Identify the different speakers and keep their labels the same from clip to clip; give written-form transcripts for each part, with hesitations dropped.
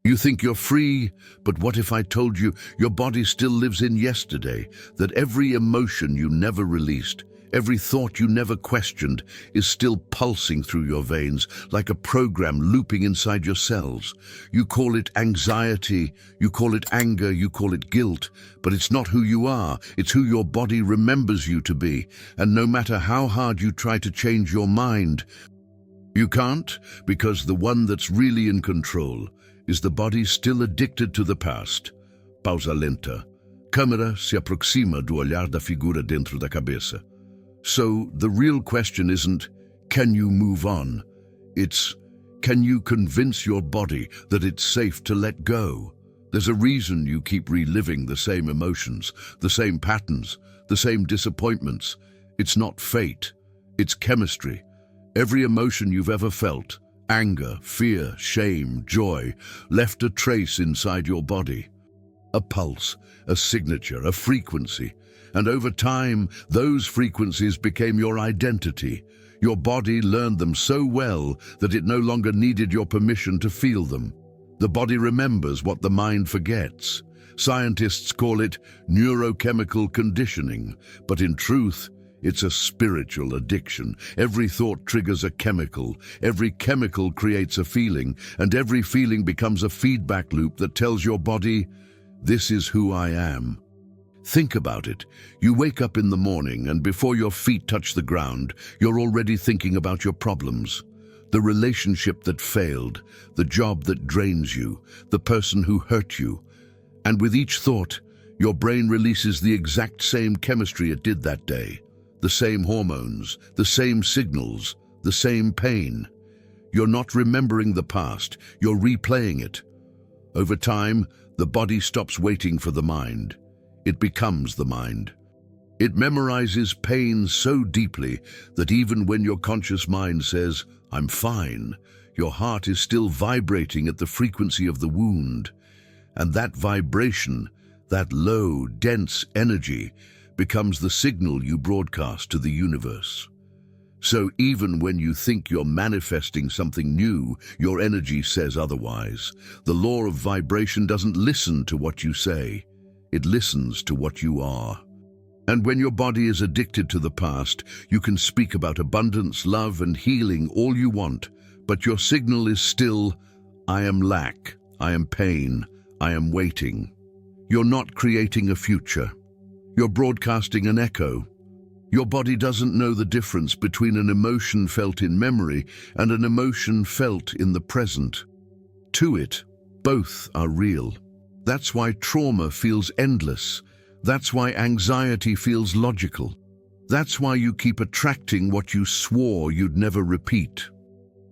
Speaker 1: You think you're free, but what if I told you your body still lives in yesterday, that every emotion you never released, every thought you never questioned is still pulsing through your veins like a program looping inside your cells. You call it anxiety, you call it anger, you call it guilt, but it's not who you are, it's who your body remembers you to be. And no matter how hard you try to change your mind, you can't, because the one that's really in control is the body still addicted to the past. Pausa lenta. Câmera se aproxima do olhar da figura dentro da cabeça. So the real question isn't, can you move on? It's, can you convince your body that it's safe to let go? There's a reason you keep reliving the same emotions, the same patterns, the same disappointments. It's not fate, it's chemistry. Every emotion you've ever felt, anger, fear, shame, joy, left a trace inside your body. A pulse, a signature, a frequency. And over time, those frequencies became your identity. Your body learned them so well that it no longer needed your permission to feel them. The body remembers what the mind forgets. Scientists call it neurochemical conditioning, but in truth, it's a spiritual addiction. Every thought triggers a chemical, every chemical creates a feeling, and every feeling becomes a feedback loop that tells your body, this is who I am. Think about it. You wake up in the morning and before your feet touch the ground, you're already thinking about your problems. The relationship that failed, the job that drains you, the person who hurt you. And with each thought, your brain releases the exact same chemistry it did that day. The same hormones, the same signals, the same pain. You're not remembering the past, you're replaying it. Over time, the body stops waiting for the mind. It becomes the mind. It memorizes pain so deeply that even when your conscious mind says, I'm fine, your heart is still vibrating at the frequency of the wound. And that vibration, that low, dense energy, becomes the signal you broadcast to the universe. So even when you think you're manifesting something new, your energy says otherwise. The law of vibration doesn't listen to what you say. It listens to what you are. And when your body is addicted to the past, you can speak about abundance, love, and healing all you want, but your signal is still, I am lack, I am pain, I am waiting. You're not creating a future. You're broadcasting an echo. Your body doesn't know the difference between an emotion felt in memory and an emotion felt in the present. To it, both are real. That's why trauma feels endless. That's why anxiety feels logical. That's why you keep attracting what you swore you'd never repeat.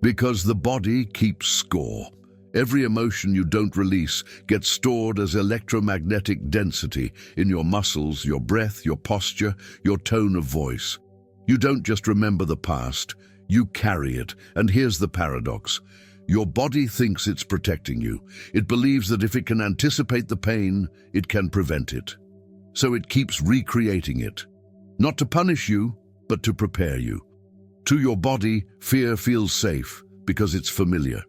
Speaker 1: Because the body keeps score. Every emotion you don't release gets stored as electromagnetic density in your muscles, your breath, your posture, your tone of voice. You don't just remember the past, you carry it. And here's the paradox. Your body thinks it's protecting you. It believes that if it can anticipate the pain, it can prevent it. So it keeps recreating it. Not to punish you, but to prepare you. To your body, fear feels safe because it's familiar.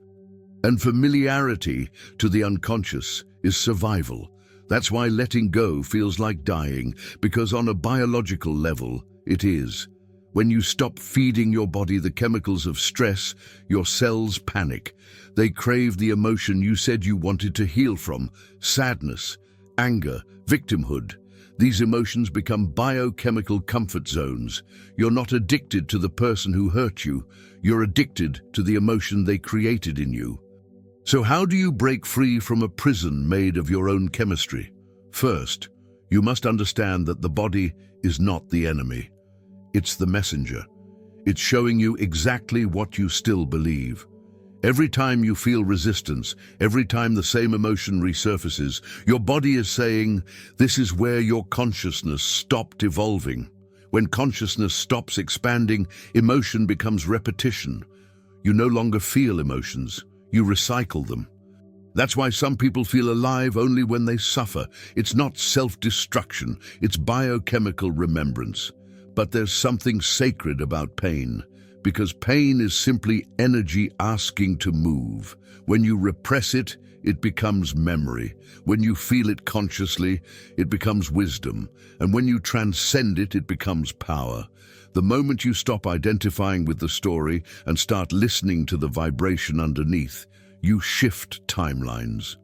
Speaker 1: And familiarity to the unconscious is survival. That's why letting go feels like dying, because on a biological level, it is. When you stop feeding your body the chemicals of stress, your cells panic. They crave the emotion you said you wanted to heal from: sadness, anger, victimhood. These emotions become biochemical comfort zones. You're not addicted to the person who hurt you. You're addicted to the emotion they created in you. So how do you break free from a prison made of your own chemistry? First, you must understand that the body is not the enemy. It's the messenger. It's showing you exactly what you still believe. Every time you feel resistance, every time the same emotion resurfaces, your body is saying, this is where your consciousness stopped evolving. When consciousness stops expanding, emotion becomes repetition. You no longer feel emotions. You recycle them. That's why some people feel alive only when they suffer. It's not self-destruction, it's biochemical remembrance. But there's something sacred about pain, because pain is simply energy asking to move. When you repress it, it becomes memory. When you feel it consciously, it becomes wisdom. And when you transcend it, it becomes power. The moment you stop identifying with the story and start listening to the vibration underneath, you shift timelines.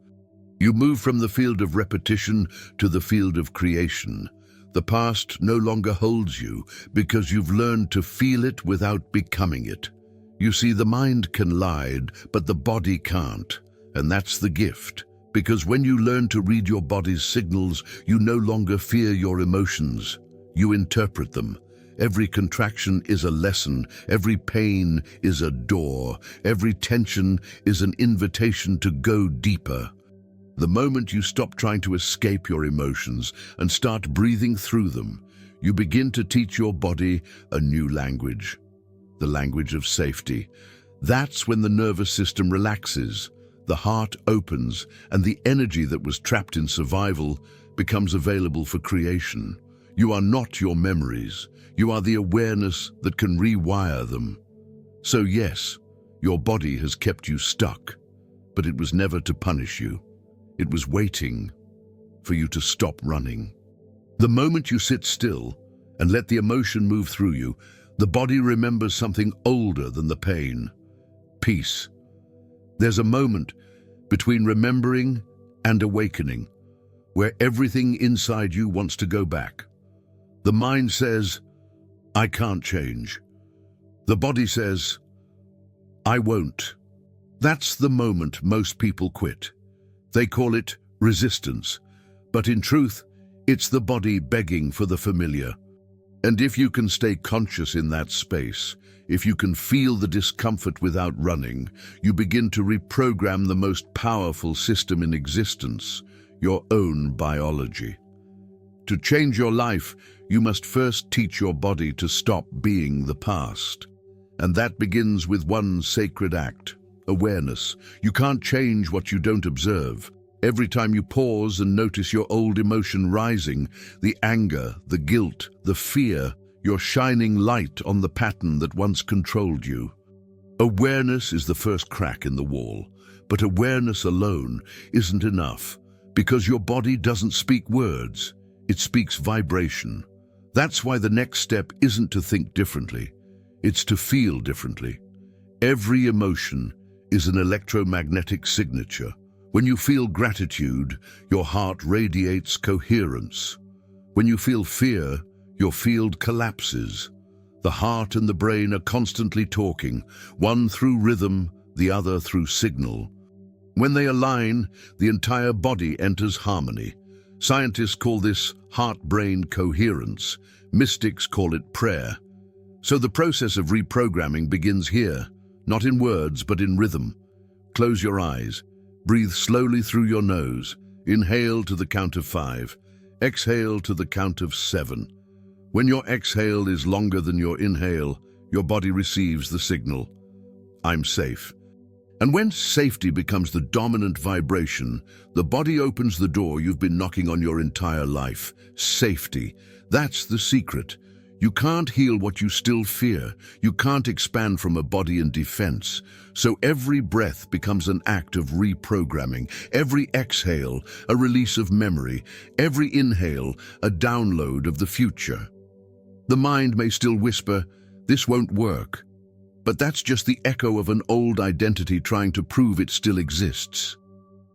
Speaker 1: You move from the field of repetition to the field of creation. The past no longer holds you because you've learned to feel it without becoming it. You see, the mind can lie, but the body can't. And that's the gift. Because when you learn to read your body's signals, you no longer fear your emotions. You interpret them. Every contraction is a lesson. Every pain is a door. Every tension is an invitation to go deeper. The moment you stop trying to escape your emotions and start breathing through them, you begin to teach your body a new language, the language of safety. That's when the nervous system relaxes, the heart opens, and the energy that was trapped in survival becomes available for creation. You are not your memories. You are the awareness that can rewire them. So yes, your body has kept you stuck, but it was never to punish you. It was waiting for you to stop running. The moment you sit still and let the emotion move through you, the body remembers something older than the pain: peace. There's a moment between remembering and awakening where everything inside you wants to go back. The mind says, "I can't change." The body says, "I won't." That's the moment most people quit. They call it resistance, but in truth, it's the body begging for the familiar. And if you can stay conscious in that space, if you can feel the discomfort without running, you begin to reprogram the most powerful system in existence, your own biology. To change your life, you must first teach your body to stop being the past. And that begins with one sacred act: awareness. You can't change what you don't observe. Every time you pause and notice your old emotion rising, the anger, the guilt, the fear, you're shining light on the pattern that once controlled you. Awareness is the first crack in the wall, but awareness alone isn't enough, because your body doesn't speak words, it speaks vibration. That's why the next step isn't to think differently, it's to feel differently. Every emotion is an electromagnetic signature. When you feel gratitude, your heart radiates coherence. When you feel fear, your field collapses. The heart and the brain are constantly talking, one through rhythm, the other through signal. When they align, the entire body enters harmony. Scientists call this heart-brain coherence. Mystics call it prayer. So the process of reprogramming begins here, not in words, but in rhythm. Close your eyes. Breathe slowly through your nose. Inhale to the count of 5. Exhale to the count of 7. When your exhale is longer than your inhale, your body receives the signal: I'm safe. And when safety becomes the dominant vibration, the body opens the door you've been knocking on your entire life. Safety. That's the secret. You can't heal what you still fear. You can't expand from a body in defense. So every breath becomes an act of reprogramming. Every exhale, a release of memory. Every inhale, a download of the future. The mind may still whisper, "This won't work." But that's just the echo of an old identity trying to prove it still exists.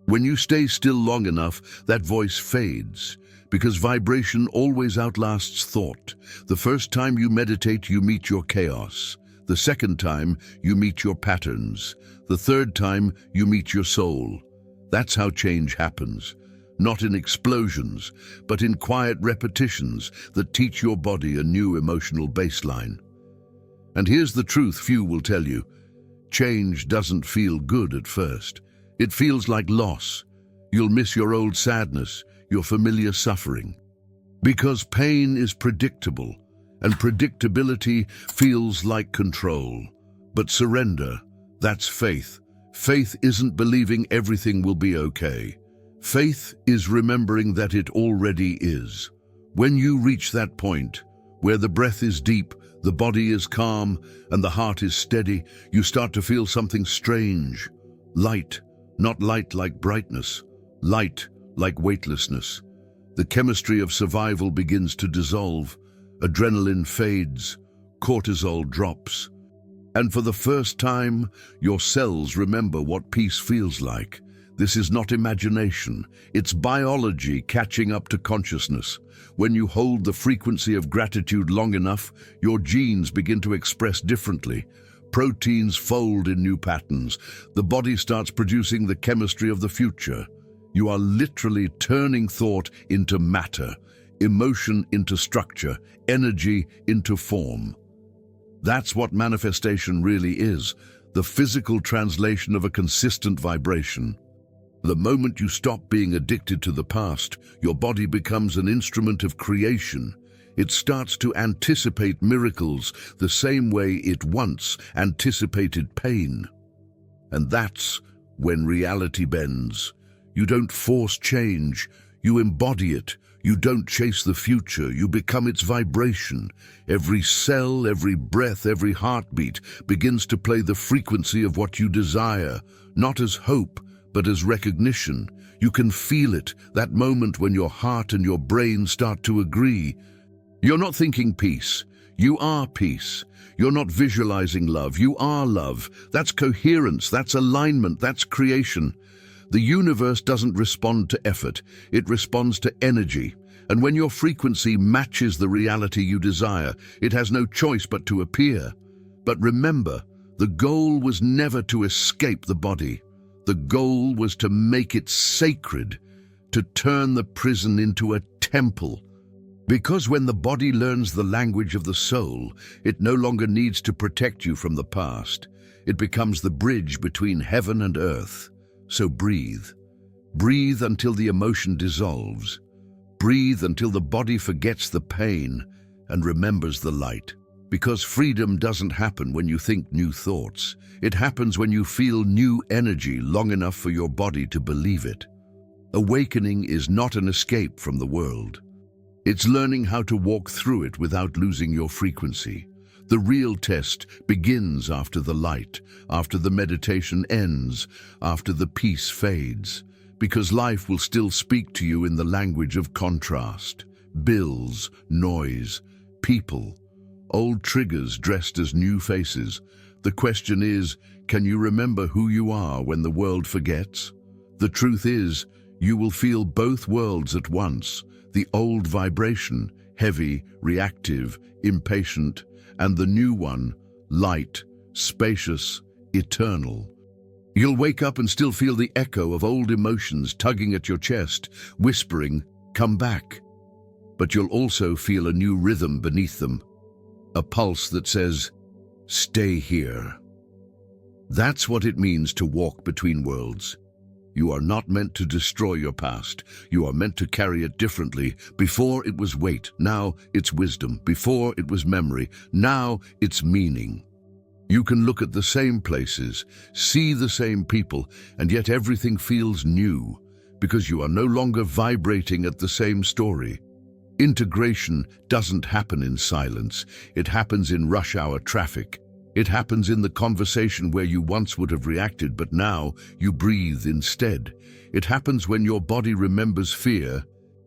Speaker 1: When you stay still long enough, that voice fades. Because vibration always outlasts thought. The first time you meditate, you meet your chaos. The second time, you meet your patterns. The third time, you meet your soul. That's how change happens. Not in explosions, but in quiet repetitions that teach your body a new emotional baseline. And here's the truth few will tell you. Change doesn't feel good at first. It feels like loss. You'll miss your old sadness, your familiar suffering. Because pain is predictable, and predictability feels like control. But surrender, that's faith. Faith isn't believing everything will be okay. Faith is remembering that it already is. When you reach that point, where the breath is deep, the body is calm, and the heart is steady, you start to feel something strange. Light, Not light like brightness, light like weightlessness. The chemistry of survival begins to dissolve, adrenaline fades, cortisol drops, and for the first time, your cells remember what peace feels like. This is not imagination, it's biology catching up to consciousness. When you hold the frequency of gratitude long enough, your genes begin to express differently. Proteins fold in new patterns. The body starts producing the chemistry of the future. You are literally turning thought into matter, emotion into structure, energy into form. That's what manifestation really is, the physical translation of a consistent vibration. The moment you stop being addicted to the past, your body becomes an instrument of creation. It starts to anticipate miracles the same way it once anticipated pain. And that's when reality bends. You don't force change, you embody it. You don't chase the future, you become its vibration. Every cell, every breath, every heartbeat begins to play the frequency of what you desire, not as hope, but as recognition. You can feel it, that moment when your heart and your brain start to agree. You're not thinking peace, you are peace. You're not visualizing love, you are love. That's coherence, that's alignment, that's creation. The universe doesn't respond to effort, it responds to energy. And when your frequency matches the reality you desire, it has no choice but to appear. But remember, the goal was never to escape the body. The goal was to make it sacred, to turn the prison into a temple. Because when the body learns the language of the soul, it no longer needs to protect you from the past. It becomes the bridge between heaven and earth. So breathe. Breathe until the emotion dissolves. Breathe until the body forgets the pain and remembers the light. Because freedom doesn't happen when you think new thoughts. It happens when you feel new energy long enough for your body to believe it. Awakening is not an escape from the world. It's learning how to walk through it without losing your frequency. The real test begins after the light, after the meditation ends, after the peace fades, because life will still speak to you in the language of contrast. Bills, noise, people, old triggers dressed as new faces. The question is, can you remember who you are when the world forgets? The truth is, you will feel both worlds at once, the old vibration, heavy, reactive, impatient, and the new one, light, spacious, eternal. You'll wake up and still feel the echo of old emotions tugging at your chest, whispering, "Come back." But you'll also feel a new rhythm beneath them, a pulse that says, "Stay here." That's what it means to walk between worlds. You are not meant to destroy your past. You are meant to carry it differently. Before it was weight, now it's wisdom. Before it was memory, now it's meaning. You can look at the same places, see the same people, and yet everything feels new, because you are no longer vibrating at the same story. Integration doesn't happen in silence. It happens in rush hour traffic. It happens in the conversation where you once would have reacted, but now you breathe instead. It happens when your body remembers fear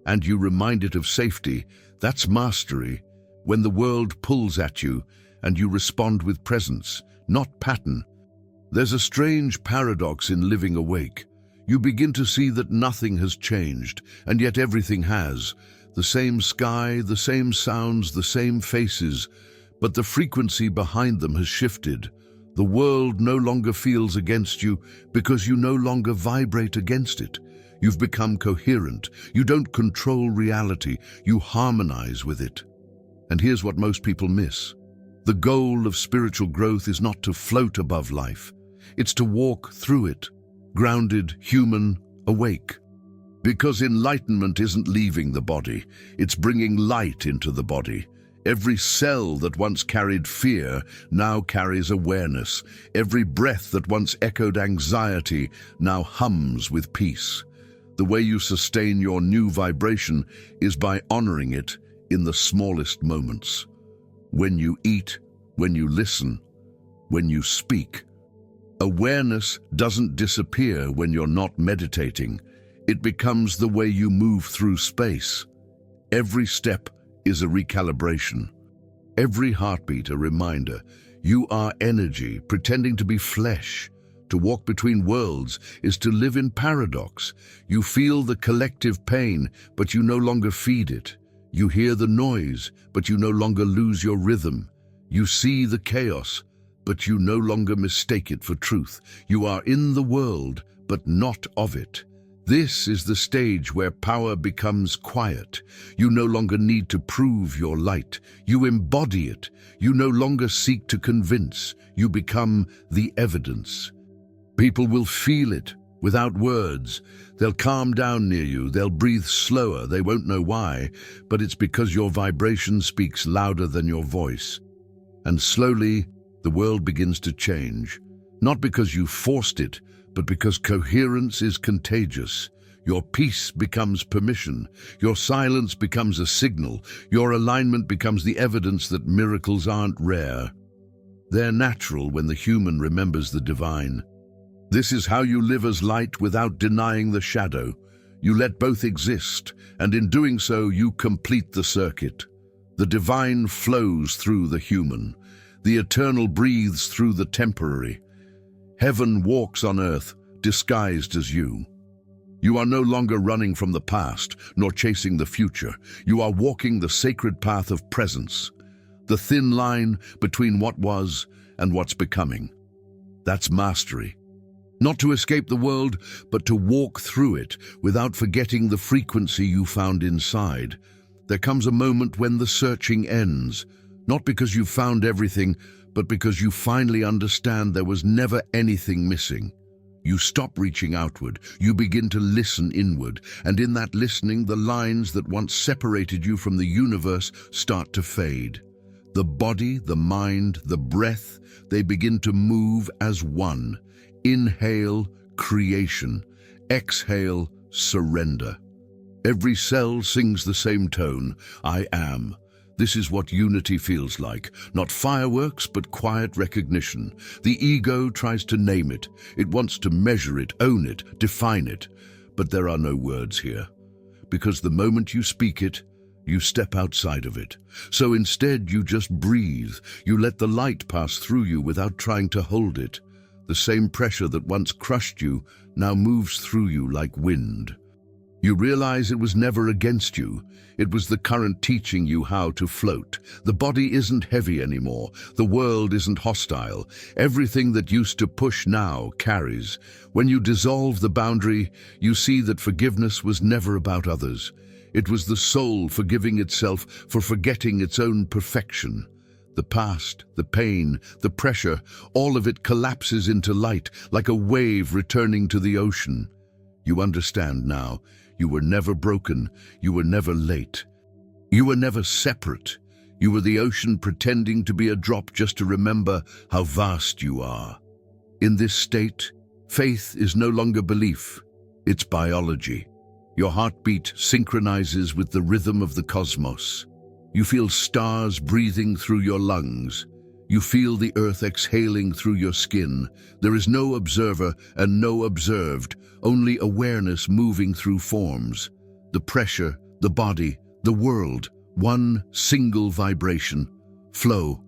Speaker 1: and you remind it of safety. That's mastery. When the world pulls at you and you respond with presence, not pattern. There's a strange paradox in living awake. You begin to see that nothing has changed, and yet everything has. The same sky, the same sounds, the same faces, but the frequency behind them has shifted. The world no longer feels against you because you no longer vibrate against it. You've become coherent. You don't control reality, you harmonize with it. And here's what most people miss. The goal of spiritual growth is not to float above life. It's to walk through it, grounded, human, awake. Because enlightenment isn't leaving the body, it's bringing light into the body. Every cell that once carried fear now carries awareness. Every breath that once echoed anxiety now hums with peace. The way you sustain your new vibration is by honoring it in the smallest moments. When you eat, when you listen, when you speak. Awareness doesn't disappear when you're not meditating. It becomes the way you move through space. Every step is a recalibration. Every heartbeat a reminder. You are energy, pretending to be flesh. To walk between worlds is to live in paradox. You feel the collective pain, but you no longer feed it. You hear the noise, but you no longer lose your rhythm. You see the chaos, but you no longer mistake it for truth. You are in the world, but not of it. This is the stage where power becomes quiet. You no longer need to prove your light. You embody it. You no longer seek to convince. You become the evidence. People will feel it without words. They'll calm down near you. They'll breathe slower. They won't know why, but it's because your vibration speaks louder than your voice. And slowly, the world begins to change. Not because you forced it, but because coherence is contagious. Your peace becomes permission. Your silence becomes a signal. Your alignment becomes the evidence that miracles aren't rare. They're natural when the human remembers the divine. This is how you live as light without denying the shadow. You let both exist, and in doing so, you complete the circuit. The divine flows through the human. The eternal breathes through the temporary. Heaven walks on earth, disguised as you. You are no longer running from the past, nor chasing the future. You are walking the sacred path of presence, the thin line between what was and what's becoming. That's mastery. Not to escape the world, but to walk through it without forgetting the frequency you found inside. There comes a moment when the searching ends, not because you've found everything, but because you finally understand there was never anything missing. You stop reaching outward, you begin to listen inward, and in that listening, the lines that once separated you from the universe start to fade. The body, the mind, the breath, they begin to move as one. Inhale, creation. Exhale, surrender. Every cell sings the same tone, I am. This is what unity feels like. Not fireworks, but quiet recognition. The ego tries to name it. It wants to measure it, own it, define it. But there are no words here. Because the moment you speak it, you step outside of it. So instead, you just breathe. You let the light pass through you without trying to hold it. The same pressure that once crushed you now moves through you like wind. You realize it was never against you. It was the current teaching you how to float. The body isn't heavy anymore. The world isn't hostile. Everything that used to push now carries. When you dissolve the boundary, you see that forgiveness was never about others. It was the soul forgiving itself for forgetting its own perfection. The past, the pain, the pressure, all of it collapses into light, like a wave returning to the ocean. You understand now. You were never broken. You were never late. You were never separate. You were the ocean pretending to be a drop just to remember how vast you are. In this state, faith is no longer belief. It's biology. Your heartbeat synchronizes with the rhythm of the cosmos. You feel stars breathing through your lungs. You feel the earth exhaling through your skin. There is no observer and no observed, only awareness moving through forms. The pressure, the body, the world, one single vibration. Flow.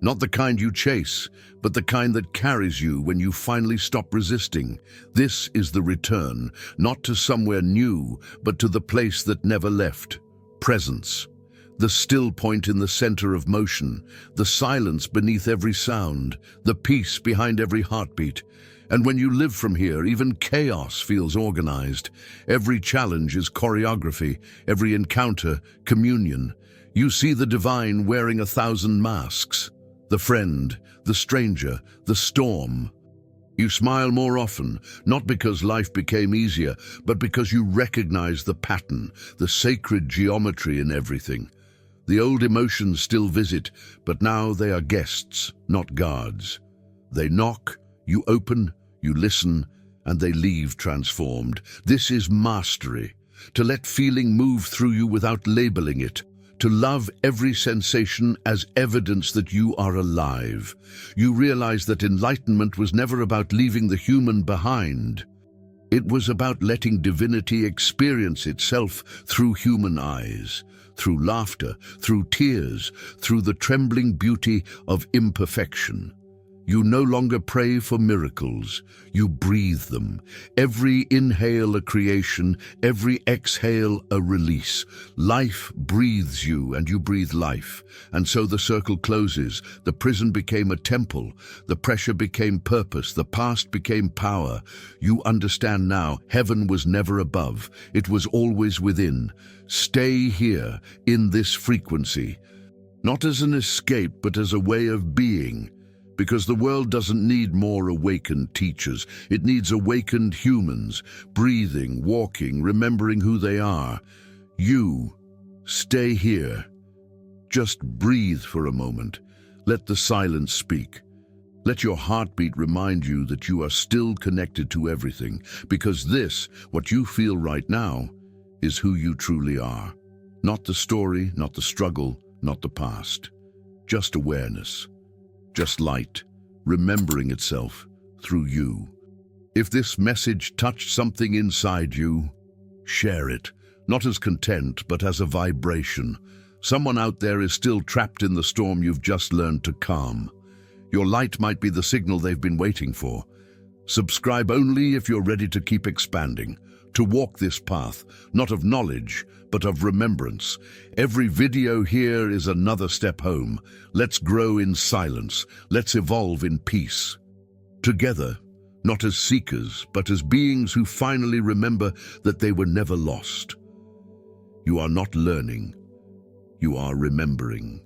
Speaker 1: Not the kind you chase, but the kind that carries you when you finally stop resisting. This is the return, not to somewhere new, but to the place that never left. Presence. The still point in the center of motion, the silence beneath every sound, the peace behind every heartbeat. And when you live from here, even chaos feels organized. Every challenge is choreography, every encounter, communion. You see the divine wearing 1,000 masks. The friend, the stranger, the storm. You smile more often, not because life became easier, but because you recognize the pattern, the sacred geometry in everything. The old emotions still visit, but now they are guests, not guards. They knock, you open, you listen, and they leave transformed. This is mastery, to let feeling move through you without labeling it, to love every sensation as evidence that you are alive. You realize that enlightenment was never about leaving the human behind. It was about letting divinity experience itself through human eyes, through laughter, through tears, through the trembling beauty of imperfection. You no longer pray for miracles, you breathe them. Every inhale a creation, every exhale a release. Life breathes you and you breathe life. And so the circle closes. The prison became a temple. The pressure became purpose. The past became power. You understand now, heaven was never above. It was always within. Stay here, in this frequency. Not as an escape, but as a way of being. Because the world doesn't need more awakened teachers. It needs awakened humans, breathing, walking, remembering who they are. You, stay here. Just breathe for a moment. Let the silence speak. Let your heartbeat remind you that you are still connected to everything, because this, what you feel right now, is who you truly are. Not the story, not the struggle, not the past. Just awareness. Just light, remembering itself through you. If this message touched something inside you, share it, not as content, but as a vibration. Someone out there is still trapped in the storm you've just learned to calm. Your light might be the signal they've been waiting for. Subscribe only if you're ready to keep expanding, to walk this path, not of knowledge, but of remembrance. Every video here is another step home. Let's grow in silence. Let's evolve in peace. Together, not as seekers, but as beings who finally remember that they were never lost. You are not learning. You are remembering.